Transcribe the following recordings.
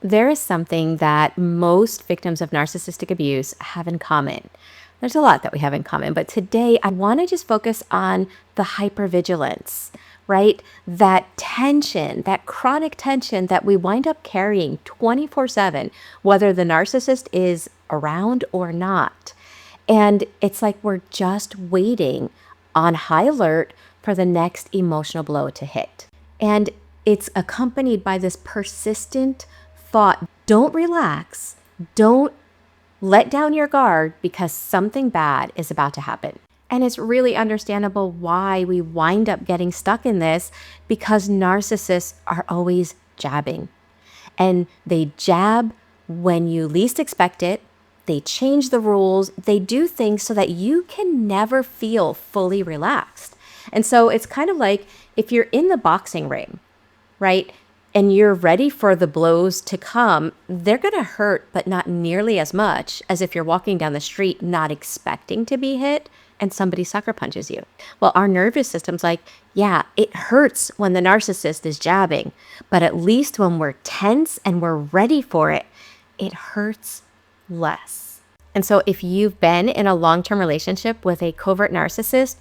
There is something that most victims of narcissistic abuse have in common. There's a lot that we have in common, but today I want to just focus on the hypervigilance, right? That tension, that chronic tension that we wind up carrying 24/7, whether the narcissist is around or not. And it's like we're just waiting on high alert for the next emotional blow to hit. And it's accompanied by this persistent thought, don't relax, don't let down your guard because something bad is about to happen. And it's really understandable why we wind up getting stuck in this, because narcissists are always jabbing. And they jab when you least expect it. They change the rules. They do things so that you can never feel fully relaxed. And so it's kind of like if you're in the boxing ring, right? And you're ready for the blows to come, they're going to hurt, but not nearly as much as if you're walking down the street not expecting to be hit and somebody sucker punches you. Well, our nervous system's like, yeah, it hurts when the narcissist is jabbing, but at least when we're tense and we're ready for it, it hurts less. And so if you've been in a long-term relationship with a covert narcissist,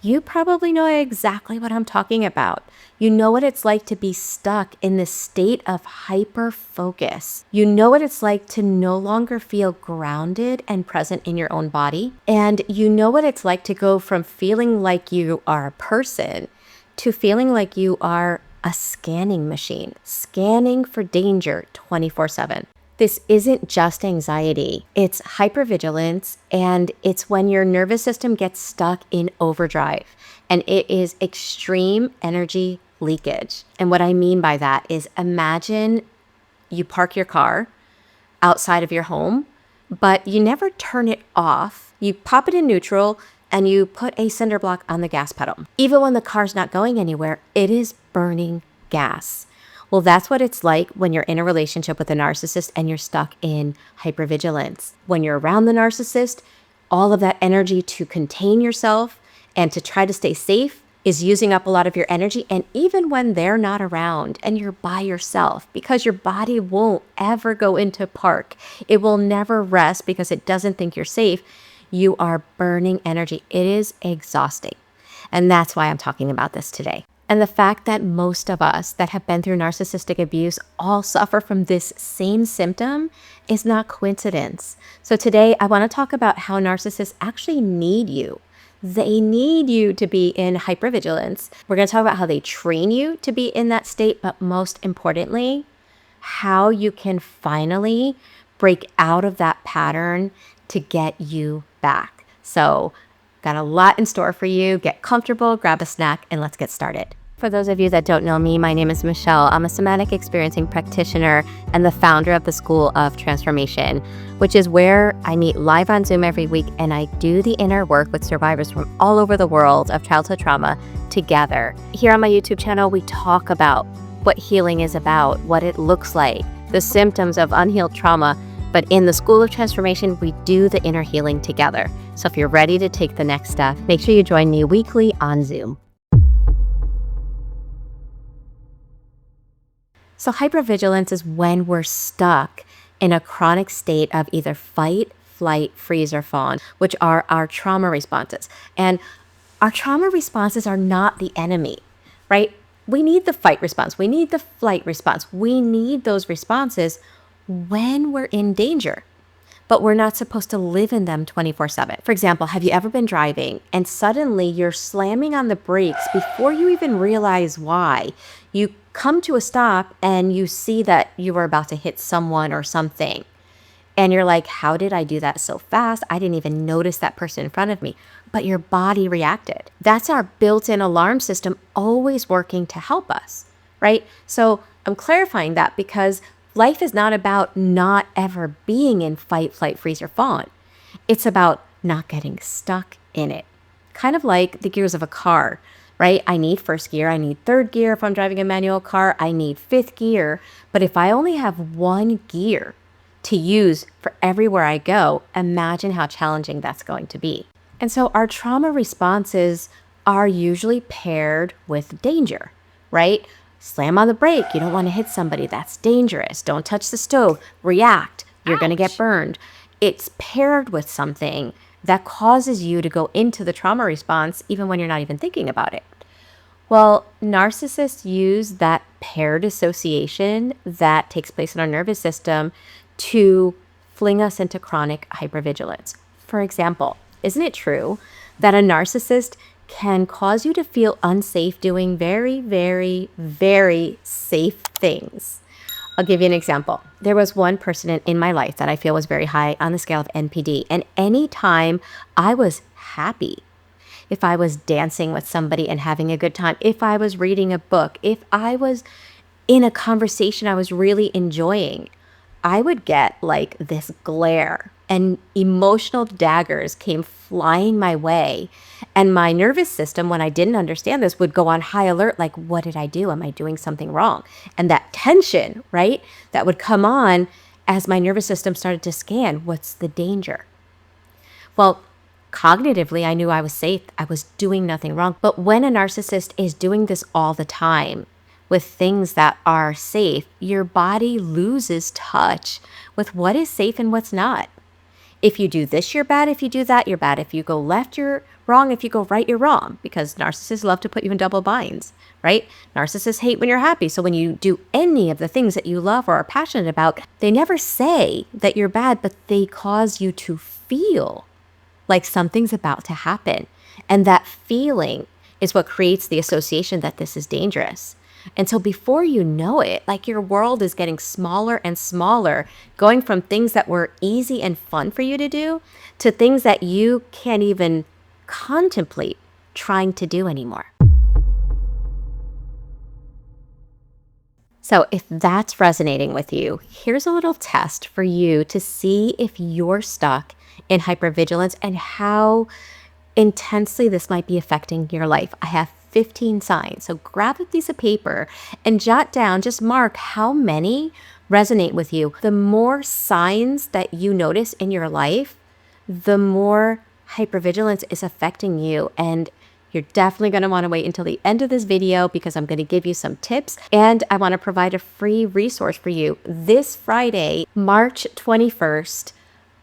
you probably know exactly what I'm talking about. You know what it's like to be stuck in this state of hyper focus. You know what it's like to no longer feel grounded and present in your own body. And you know what it's like to go from feeling like you are a person to feeling like you are a scanning machine, scanning for danger 24/7. This isn't just anxiety, it's hypervigilance, and it's when your nervous system gets stuck in overdrive, and it is extreme energy leakage. And what I mean by that is, imagine you park your car outside of your home, but you never turn it off. You pop it in neutral and you put a cinder block on the gas pedal. Even when the car's not going anywhere, it is burning gas. Well, that's what it's like when you're in a relationship with a narcissist and you're stuck in hypervigilance. When you're around the narcissist, all of that energy to contain yourself and to try to stay safe is using up a lot of your energy. And even when they're not around and you're by yourself, because your body won't ever go into park, it will never rest because it doesn't think you're safe, you are burning energy. It is exhausting. And that's why I'm talking about this today. And the fact that most of us that have been through narcissistic abuse all suffer from this same symptom is not coincidence. So today I want to talk about how narcissists actually need you. They need you to be in hypervigilance. We're going to talk about how they train you to be in that state, but most importantly, how you can finally break out of that pattern to get you back. So got a lot in store for you. Get comfortable, grab a snack, and let's get started. For those of you that don't know me, my name is Michele. I'm a somatic experiencing practitioner and the founder of the School of Transformation, which is where I meet live on Zoom every week and I do the inner work with survivors from all over the world of childhood trauma together. Here on my YouTube channel, we talk about what healing is about, what it looks like, the symptoms of unhealed trauma. But in the School of Transformation, we do the inner healing together. So if you're ready to take the next step, make sure you join me weekly on Zoom. So hypervigilance is when we're stuck in a chronic state of either fight, flight, freeze, or fawn, which are our trauma responses. And our trauma responses are not the enemy, right? We need the fight response. We need the flight response. We need those responses when we're in danger, but we're not supposed to live in them 24/7. For example, have you ever been driving and suddenly you're slamming on the brakes before you even realize why? You come to a stop and you see that you were about to hit someone or something. And you're like, how did I do that so fast? I didn't even notice that person in front of me, but your body reacted. That's our built-in alarm system always working to help us, right? So I'm clarifying that because life is not about not ever being in fight, flight, freeze, or fawn. It's about not getting stuck in it. Kind of like the gears of a car, right? I need first gear, I need third gear if I'm driving a manual car, I need fifth gear. But if I only have one gear to use for everywhere I go, imagine how challenging that's going to be. And so our trauma responses are usually paired with danger, right? Slam on the brake. You don't want to hit somebody. That's dangerous. Don't touch the stove. React. You're going to get burned. It's paired with something that causes you to go into the trauma response even when you're not even thinking about it. Well, narcissists use that paired association that takes place in our nervous system to fling us into chronic hypervigilance. For example, isn't it true that a narcissist can cause you to feel unsafe doing very, very, very safe things? I'll give you an example. There was one person in my life that I feel was very high on the scale of NPD. And anytime I was happy, if I was dancing with somebody and having a good time, if I was reading a book, if I was in a conversation I was really enjoying, I would get like this glare and emotional daggers came flying my way. And my nervous system, when I didn't understand this, would go on high alert, like, what did I do? Am I doing something wrong? And that tension, right, that would come on as my nervous system started to scan, what's the danger? Well, cognitively, I knew I was safe. I was doing nothing wrong. But when a narcissist is doing this all the time with things that are safe, your body loses touch with what is safe and what's not. If you do this, you're bad. If you do that, you're bad. If you go left, you're wrong. If you go right, you're wrong. Because narcissists love to put you in double binds, right? Narcissists hate when you're happy. So when you do any of the things that you love or are passionate about, they never say that you're bad, but they cause you to feel like something's about to happen. And that feeling is what creates the association that this is dangerous. And so before you know it, like your world is getting smaller and smaller, going from things that were easy and fun for you to do to things that you can't even contemplate trying to do anymore. So if that's resonating with you, here's a little test for you to see if you're stuck in hypervigilance and how intensely this might be affecting your life. I have 15 signs. So grab a piece of paper and jot down, just mark how many resonate with you. The more signs that you notice in your life, the more hypervigilance is affecting you. And you're definitely going to want to wait until the end of this video because I'm going to give you some tips and I want to provide a free resource for you. This Friday, March 21st,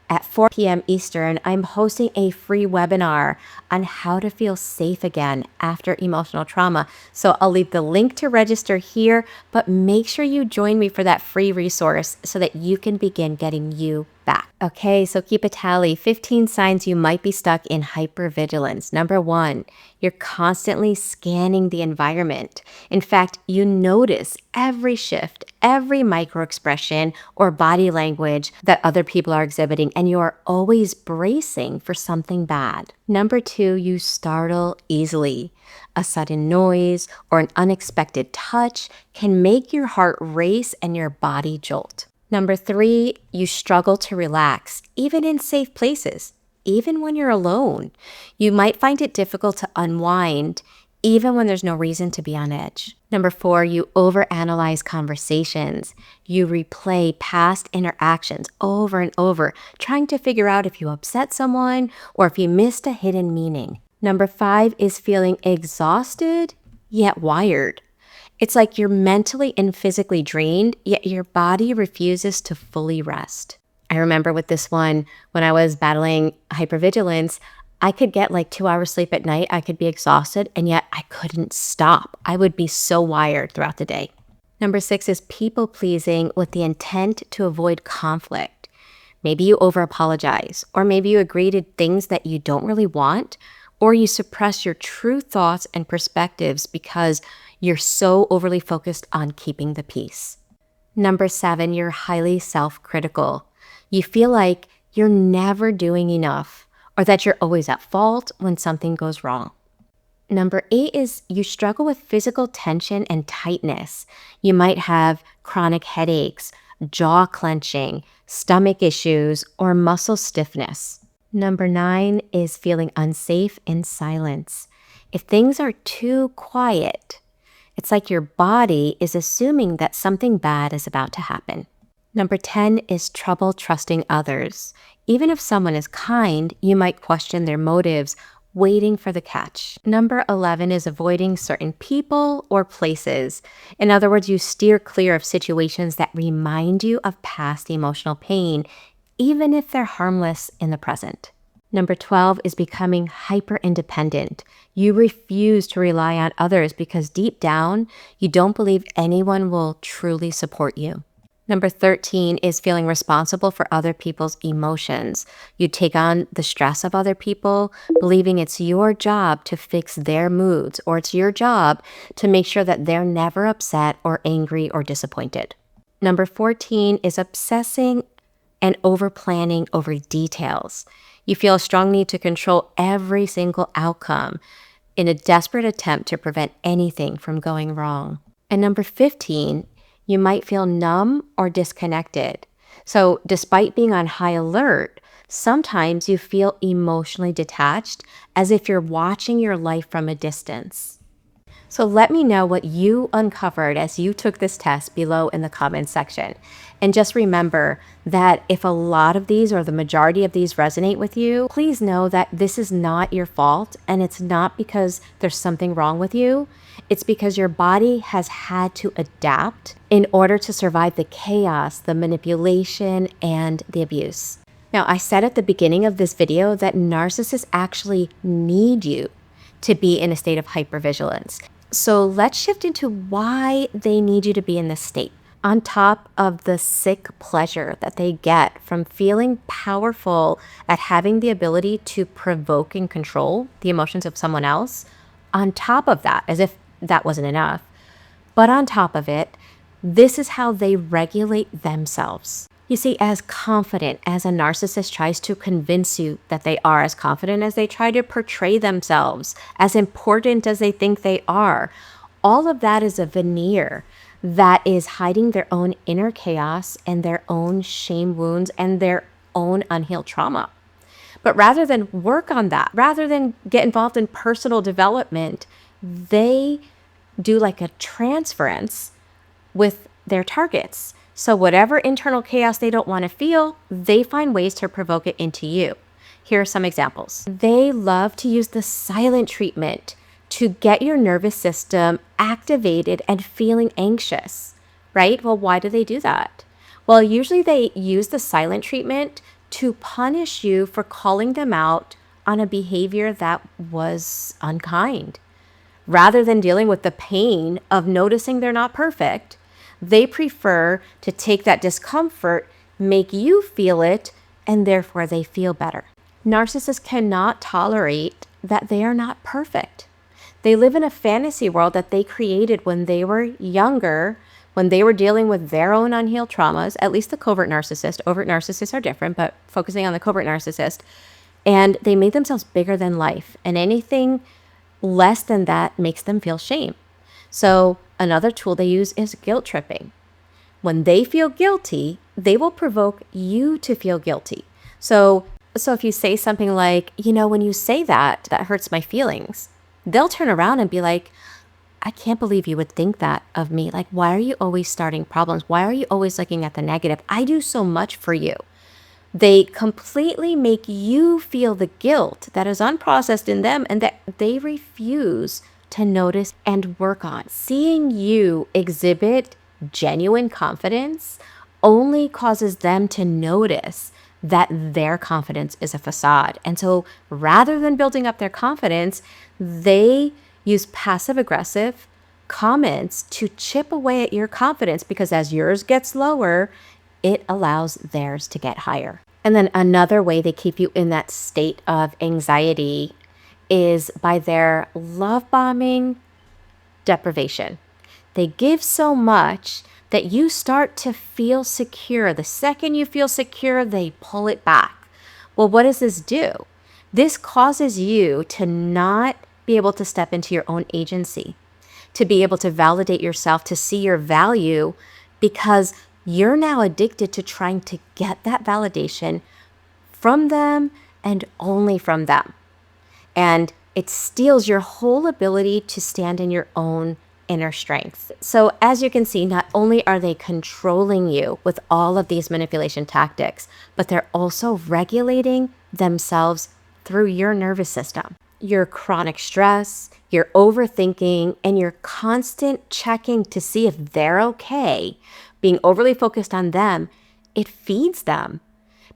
at 4 p.m. Eastern, I'm hosting a free webinar on how to feel safe again after emotional trauma. So I'll leave the link to register here, but make sure you join me for that free resource so that you can begin getting you back. Okay, so keep a tally. 15 signs you might be stuck in hypervigilance. Number 1, you're constantly scanning the environment. In fact, you notice every shift, every microexpression or body language that other people are exhibiting, and you are always bracing for something bad. Number 2, you startle easily. A sudden noise or an unexpected touch can make your heart race and your body jolt. Number 3, you struggle to relax, even in safe places, even when you're alone. You might find it difficult to unwind, even when there's no reason to be on edge. Number 4, you overanalyze conversations. You replay past interactions over and over, trying to figure out if you upset someone or if you missed a hidden meaning. Number 5 is feeling exhausted, yet wired. It's like you're mentally and physically drained, yet your body refuses to fully rest. I remember with this one, when I was battling hypervigilance, I could get like 2 hours sleep at night. I could be exhausted, and yet I couldn't stop. I would be so wired throughout the day. Number 6 is people pleasing with the intent to avoid conflict. Maybe you over-apologize, or maybe you agree to things that you don't really want, or you suppress your true thoughts and perspectives because you're so overly focused on keeping the peace. Number 7, you're highly self-critical. You feel like you're never doing enough or that you're always at fault when something goes wrong. Number 8 is you struggle with physical tension and tightness. You might have chronic headaches, jaw clenching, stomach issues, or muscle stiffness. Number 9 is feeling unsafe in silence. If things are too quiet, it's like your body is assuming that something bad is about to happen. Number 10 is trouble trusting others. Even if someone is kind, you might question their motives waiting for the catch. Number 11 is avoiding certain people or places. In other words, you steer clear of situations that remind you of past emotional pain, even if they're harmless in the present. Number 12 is becoming hyper-independent. You refuse to rely on others because deep down, you don't believe anyone will truly support you. Number 13 is feeling responsible for other people's emotions. You take on the stress of other people, believing it's your job to fix their moods, or it's your job to make sure that they're never upset or angry or disappointed. Number 14 is obsessing and over-planning over details. You feel a strong need to control every single outcome in a desperate attempt to prevent anything from going wrong. And number 15, you might feel numb or disconnected. So despite being on high alert, sometimes you feel emotionally detached, as if you're watching your life from a distance. So let me know what you uncovered as you took this test below in the comments section. And just remember that if a lot of these or the majority of these resonate with you, please know that this is not your fault, and it's not because there's something wrong with you. It's because your body has had to adapt in order to survive the chaos, the manipulation, and the abuse. Now, I said at the beginning of this video that narcissists actually need you to be in a state of hypervigilance. So let's shift into why they need you to be in this state. On top of the sick pleasure that they get from feeling powerful at having the ability to provoke and control the emotions of someone else, on top of that, as if that wasn't enough, but on top of it, this is how they regulate themselves. You see, as confident as a narcissist tries to convince you that they are, as confident as they try to portray themselves, as important as they think they are, all of that is a veneer that is hiding their own inner chaos and their own shame wounds and their own unhealed trauma. But rather than work on that, rather than get involved in personal development, they do like a transference with their targets. So whatever internal chaos they don't want to feel, they find ways to provoke it into you. Here are some examples. They love to use the silent treatment to get your nervous system activated and feeling anxious, right? Well, why do they do that? Well, usually they use the silent treatment to punish you for calling them out on a behavior that was unkind. Rather than dealing with the pain of noticing they're not perfect, they prefer to take that discomfort, make you feel it, and therefore they feel better. Narcissists cannot tolerate that they are not perfect. They live in a fantasy world that they created when they were younger, when they were dealing with their own unhealed traumas, at least the covert narcissist. Overt narcissists are different, but focusing on the covert narcissist. And they made themselves bigger than life, and anything less than that makes them feel shame. So another tool they use is guilt tripping. When they feel guilty, they will provoke you to feel guilty. So if you say something like, when you say that hurts my feelings, they'll turn around and be like, I can't believe you would think that of me. Like, why are you always starting problems? Why are you always looking at the negative? I do so much for you. They completely make you feel the guilt that is unprocessed in them and that they refuse to notice and work on. Seeing you exhibit genuine confidence only causes them to notice that their confidence is a facade. And so rather than building up their confidence, they use passive-aggressive comments to chip away at your confidence, because as yours gets lower, it allows theirs to get higher. And then another way they keep you in that state of anxiety is by their love bombing deprivation. They give so much that you start to feel secure. The second you feel secure, they pull it back. Well, what does this do? This causes you to not be able to step into your own agency, to be able to validate yourself, to see your value, because you're now addicted to trying to get that validation from them and only from them. And it steals your whole ability to stand in your own inner strength. So as you can see, not only are they controlling you with all of these manipulation tactics, but they're also regulating themselves through your nervous system. your chronic stress, your overthinking, and your constant checking to see if they're okay, being overly focused on them, it feeds them.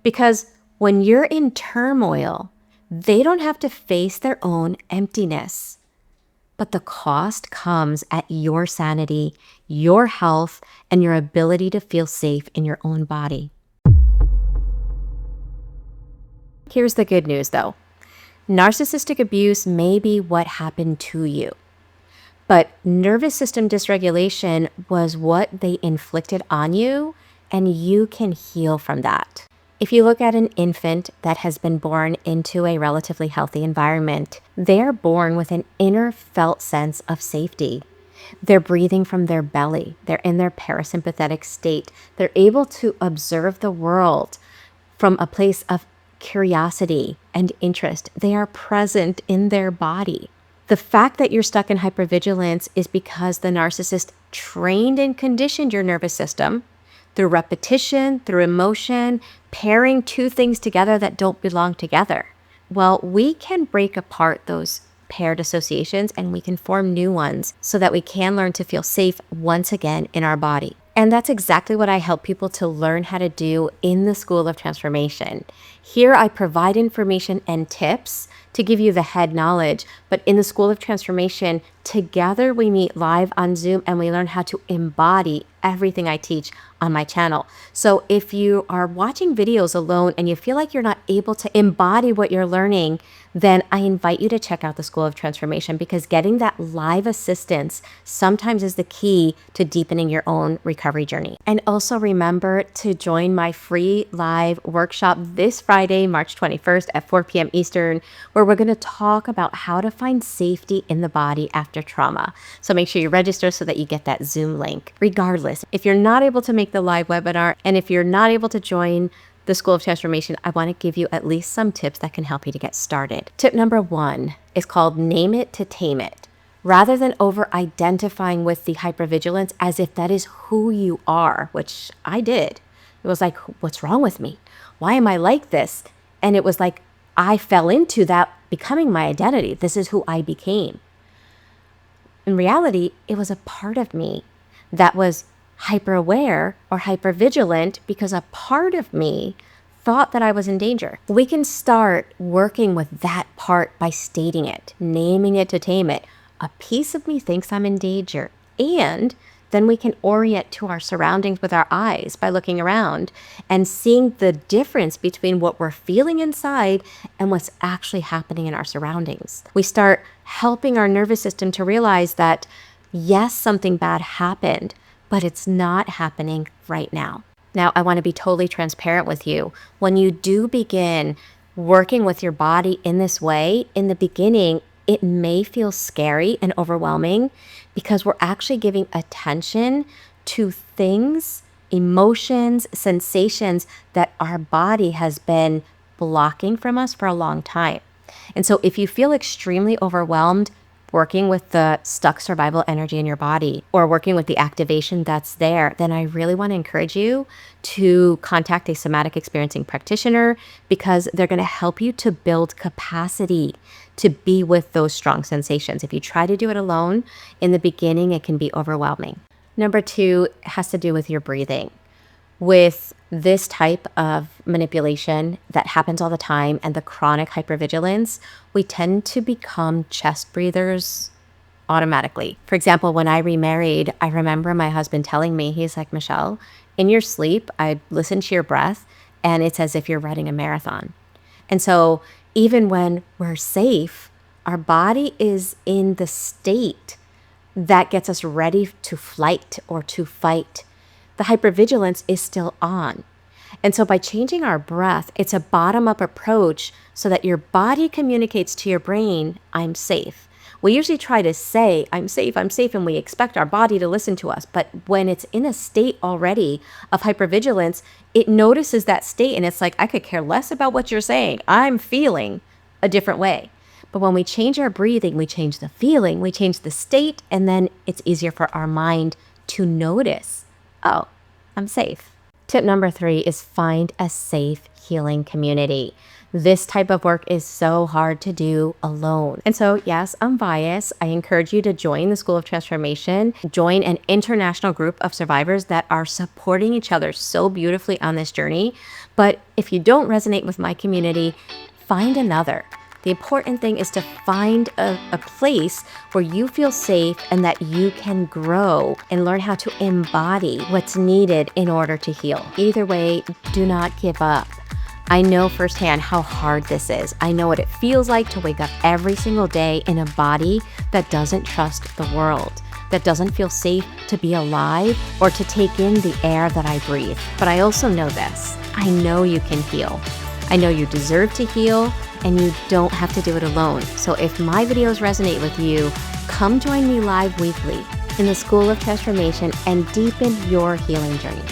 Because when you're in turmoil, they don't have to face their own emptiness. But the cost comes at your sanity, your health, and your ability to feel safe in your own body. Here's the good news though. Narcissistic abuse may be what happened to you, but nervous system dysregulation was what they inflicted on you, and you can heal from that. If you look at an infant that has been born into a relatively healthy environment, they're born with an inner felt sense of safety. They're breathing from their belly. They're in their parasympathetic state. They're able to observe the world from a place of curiosity and interest. They are present in their body. The fact that you're stuck in hypervigilance is because the narcissist trained and conditioned your nervous system through repetition, through emotion, pairing two things together that don't belong together. Well, we can break apart those paired associations and we can form new ones so that we can learn to feel safe once again in our body. And that's exactly what I help people to learn how to do in the School of Transformation. Here I provide information and tips to give you the head knowledge, but in the School of Transformation, together we meet live on Zoom and we learn how to embody everything I teach on my channel. So if you are watching videos alone and you feel like you're not able to embody what you're learning, then I invite you to check out the School of Transformation, because getting that live assistance sometimes is the key to deepening your own recovery journey. And also remember to join my free live workshop this Friday, March 21st at 4 p.m. Eastern, where we're going to talk about how to find safety in the body after trauma. So make sure you register so that you get that Zoom link. Regardless, if you're not able to make the live webinar and if you're not able to join the School of Transformation, I want to give you at least some tips that can help you to get started. Tip number 1 is called name it to tame it. Rather than over-identifying with the hypervigilance as if that is who you are, which I did. It was like, what's wrong with me? Why am I like this? And it was like, I fell into that becoming my identity. This is who I became. In reality, it was a part of me that was hyper aware or hyper vigilant because a part of me thought that I was in danger. We can start working with that part by stating it, naming it to tame it. A piece of me thinks I'm in danger. And then we can orient to our surroundings with our eyes by looking around and seeing the difference between what we're feeling inside and what's actually happening in our surroundings. We start helping our nervous system to realize that, yes, something bad happened, but it's not happening right now. Now, I want to be totally transparent with you. When you do begin working with your body in this way, in the beginning, it may feel scary and overwhelming because we're actually giving attention to things, emotions, sensations that our body has been blocking from us for a long time. And so if you feel extremely overwhelmed working with the stuck survival energy in your body or working with the activation that's there, then I really want to encourage you to contact a somatic experiencing practitioner, because they're going to help you to build capacity to be with those strong sensations. If you try to do it alone, in the beginning, it can be overwhelming. Number 2 has to do with your breathing. With this type of manipulation that happens all the time and the chronic hypervigilance, we tend to become chest breathers automatically. For example, when I remarried, I remember my husband telling me, he's like, Michele, in your sleep, I listen to your breath and it's as if you're running a marathon. And so even when we're safe, our body is in the state that gets us ready to flight or to fight. The hypervigilance is still on. And so by changing our breath, it's a bottom-up approach so that your body communicates to your brain, I'm safe. We usually try to say, I'm safe, and we expect our body to listen to us. But when it's in a state already of hypervigilance, it notices that state and it's like, I could care less about what you're saying. I'm feeling a different way. But when we change our breathing, we change the feeling, we change the state, and then it's easier for our mind to notice, oh, I'm safe. Tip number 3 is find a safe healing community. This type of work is so hard to do alone. And so, yes, I'm biased. I encourage you to join the School of Transformation, join an international group of survivors that are supporting each other so beautifully on this journey. But if you don't resonate with my community, find another. The important thing is to find a place where you feel safe and that you can grow and learn how to embody what's needed in order to heal. Either way, do not give up. I know firsthand how hard this is. I know what it feels like to wake up every single day in a body that doesn't trust the world, that doesn't feel safe to be alive or to take in the air that I breathe. But I also know this. I know you can heal. I know you deserve to heal, and you don't have to do it alone. So if my videos resonate with you, come join me live weekly in the School of Transformation and deepen your healing journey.